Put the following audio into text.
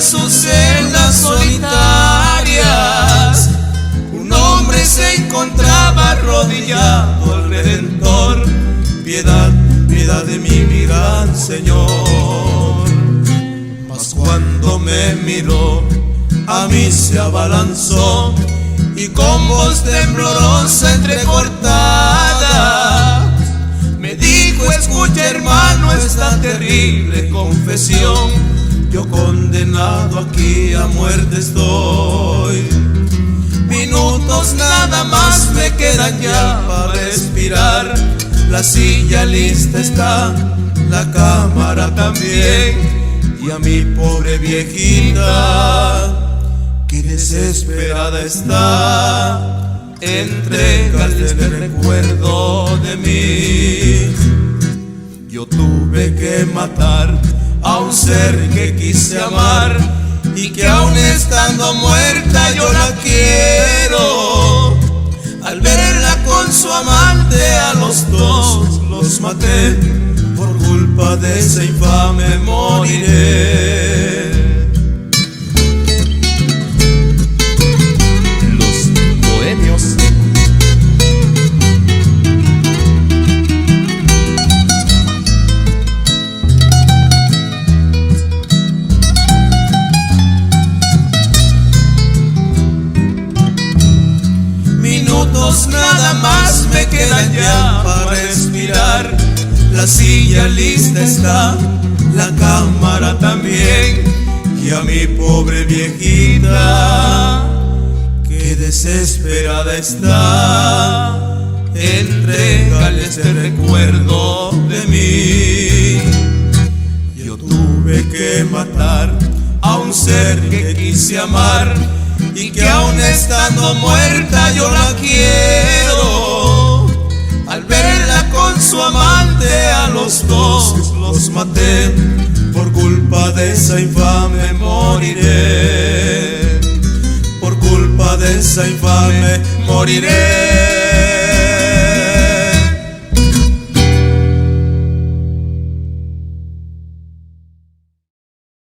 de sus celdas solitarias, un hombre se encontraba arrodillado al Redentor. Piedad, piedad de mí, mi gran Señor. Mas cuando me miró, a mí se abalanzó y con voz temblorosa entrecortada me dijo: escucha, hermano, esta terrible confesión. Yo condenado aquí a muerte estoy. Minutos nada más me quedan ya para respirar. La silla lista está, la cámara también, y a mi pobre viejita, que desesperada está, entrégale este recuerdo de mí. Yo tuve que matar a un ser que quise amar y que aún estando muerta yo la quiero. Al verla con su amante, a los dos los maté. Por culpa de ese infame moriré. Los Bohemios. Minutos nada más me quedan ya para respirar. La silla lista está, la cámara también, y a mi pobre viejita, que desesperada está, entrégale este recuerdo de mí. Yo tuve que matar a un ser que quise amar y que aún estando muerta yo la quiero. Al verla con su amante, a los dos los maté. Por culpa de esa infame moriré. Por culpa de esa infame moriré.